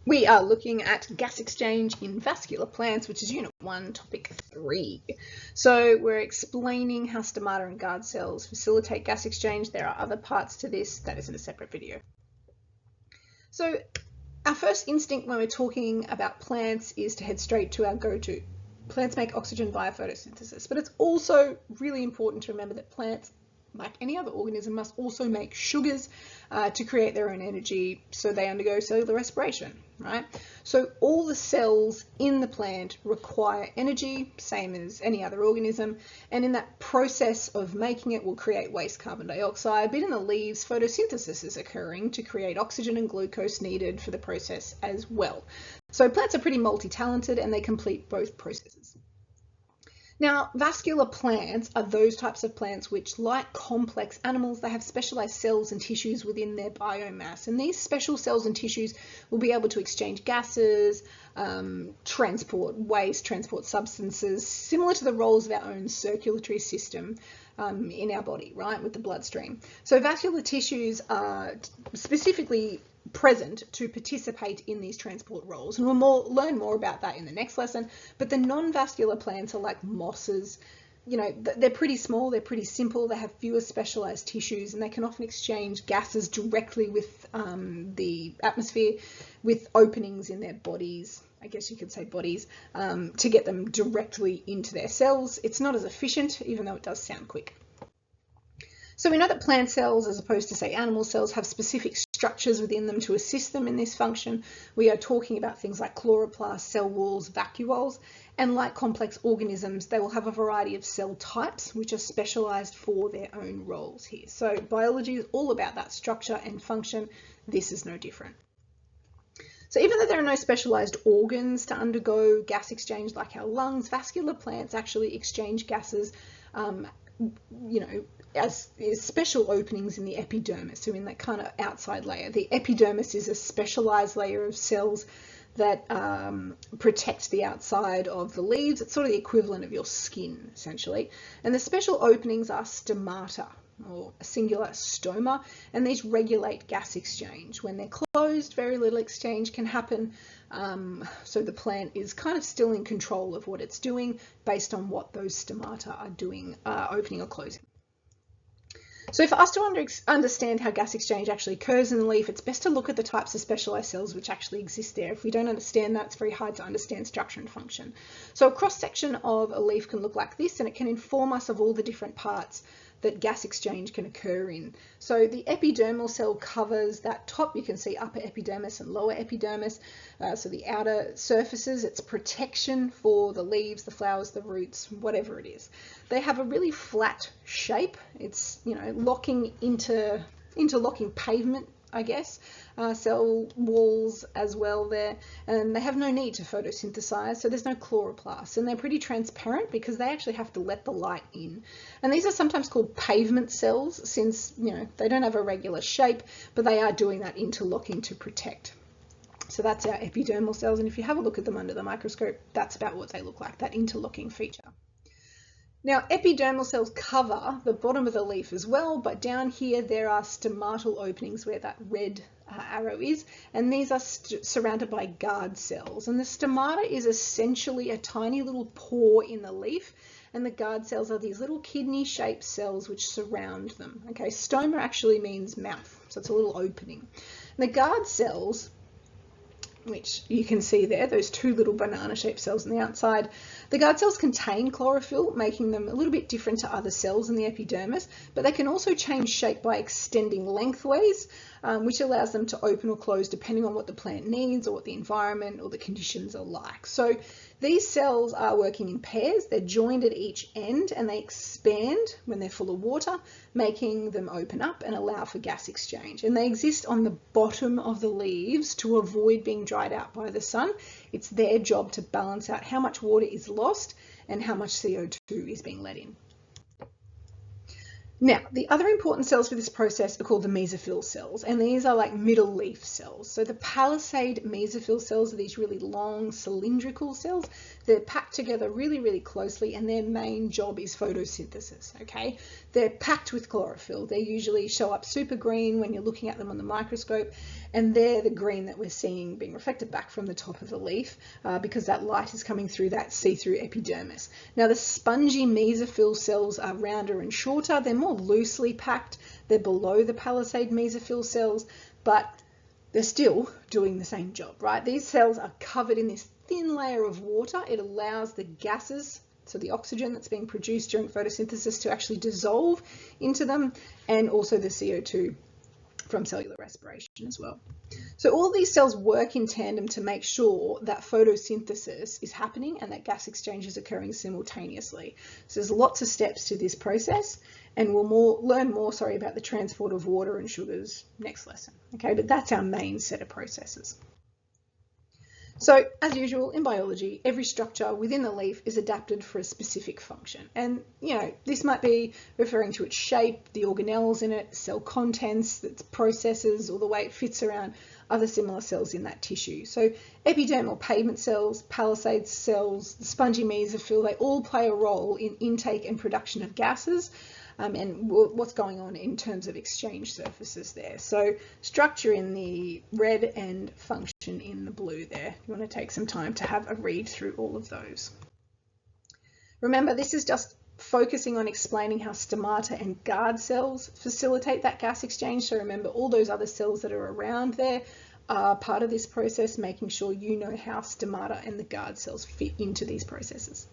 We are looking at gas exchange in vascular plants, which is Unit 1, Topic 3. So we're explaining how stomata and guard cells facilitate gas exchange. There are other parts to this. That is in a separate video. So our first instinct when we're talking about plants is to head straight to our go-to. Plants make oxygen via photosynthesis, but it's also really important to remember that plants, like any other organism, must also make sugars to create their own energy, so they undergo cellular respiration, right? So all the cells in the plant require energy, same as any other organism, and in that process of making it will create waste carbon dioxide, but in the leaves photosynthesis is occurring to create oxygen and glucose needed for the process as well. So plants are pretty multi-talented and they complete both processes. Now, vascular plants are those types of plants which, like complex animals, they have specialized cells and tissues within their biomass. And these special cells and tissues will be able to exchange gases, transport waste, transport substances, similar to the roles of our own circulatory system in our body, right, with the bloodstream. So vascular tissues are specifically present to participate in these transport roles, and we'll learn more about that in the next lesson. But the non-vascular plants are like mosses. You know, they're pretty small, they're pretty simple, they have fewer specialized tissues, and they can often exchange gases directly with the atmosphere, with openings in their bodies, I guess you could say bodies, to get them directly into their cells. It's not as efficient, even though it does sound quick. So we know that plant cells, as opposed to, say, animal cells, have specific structures within them to assist them in this function. We are talking about things like chloroplasts, cell walls, vacuoles, and like complex organisms, they will have a variety of cell types which are specialized for their own roles here. So biology is all about that structure and function. This is no different. So even though there are no specialized organs to undergo gas exchange like our lungs, vascular plants actually exchange gases as special openings in the epidermis, so in that kind of outside layer. The epidermis is a specialized layer of cells that protect the outside of the leaves. It's sort of the equivalent of your skin, essentially. And the special openings are stomata, or a singular stoma, and these regulate gas exchange. When they're closed, very little exchange can happen, so the plant is kind of still in control of what it's doing based on what those stomata are doing, opening or closing. So for us to understand how gas exchange actually occurs in the leaf, it's best to look at the types of specialized cells which actually exist there. If we don't understand that, it's very hard to understand structure and function. So a cross-section of a leaf can look like this, and it can inform us of all the different parts that gas exchange can occur in. So the epidermal cell covers that top. You can see upper epidermis and lower epidermis. So the outer surfaces, it's protection for the leaves, the flowers, the roots, whatever it is. They have a really flat shape. It's, interlocking pavement, I guess. Cell walls as well there, and they have no need to photosynthesize, so there's no chloroplasts, and they're pretty transparent because they actually have to let the light in. And these are sometimes called pavement cells, since they don't have a regular shape, but they are doing that interlocking to protect. So that's our epidermal cells, and if you have a look at them under the microscope, that's about what they look like, that interlocking feature. Now, epidermal cells cover the bottom of the leaf as well, but down here there are stomatal openings where that red arrow is, and these are surrounded by guard cells. And the stomata is essentially a tiny little pore in the leaf, and the guard cells are these little kidney-shaped cells which surround them. Okay, stoma actually means mouth, so it's a little opening. And the guard cells, which you can see there, those two little banana-shaped cells on the outside. The guard cells contain chlorophyll, making them a little bit different to other cells in the epidermis, but they can also change shape by extending lengthways, which allows them to open or close depending on what the plant needs or what the environment or the conditions are like. So these cells are working in pairs. They're joined at each end, and they expand when they're full of water, making them open up and allow for gas exchange. And they exist on the bottom of the leaves to avoid being dried out by the sun. It's their job to balance out how much water is lost and how much CO2 is being let in. Now, the other important cells for this process are called the mesophyll cells, and these are like middle leaf cells. So the palisade mesophyll cells are these really long cylindrical cells. They're packed together really, really closely, and their main job is photosynthesis, okay? They're packed with chlorophyll. They usually show up super green when you're looking at them on the microscope, and they're the green that we're seeing being reflected back from the top of the leaf because that light is coming through that see-through epidermis. Now the spongy mesophyll cells are rounder and shorter. They're more loosely packed. They're below the palisade mesophyll cells, but they're still doing the same job, right? These cells are covered in this thin layer of water. It allows the gases, so the oxygen that's being produced during photosynthesis, to actually dissolve into them, and also the CO2 from cellular respiration as well. So all these cells work in tandem to make sure that photosynthesis is happening and that gas exchange is occurring simultaneously. So there's lots of steps to this process, and we'll learn more about the transport of water and sugars next lesson. Okay, but that's our main set of processes. So as usual in biology, every structure within the leaf is adapted for a specific function. And this might be referring to its shape, the organelles in it, cell contents, its processes, or the way it fits around other similar cells in that tissue. So epidermal pavement cells, palisade cells, the spongy mesophyll, they all play a role in intake and production of gases. And what's going on in terms of exchange surfaces there. So structure in the red and function in the blue there. You want to take some time to have a read through all of those. Remember, this is just focusing on explaining how stomata and guard cells facilitate that gas exchange. So remember, all those other cells that are around there are part of this process, making sure you know how stomata and the guard cells fit into these processes.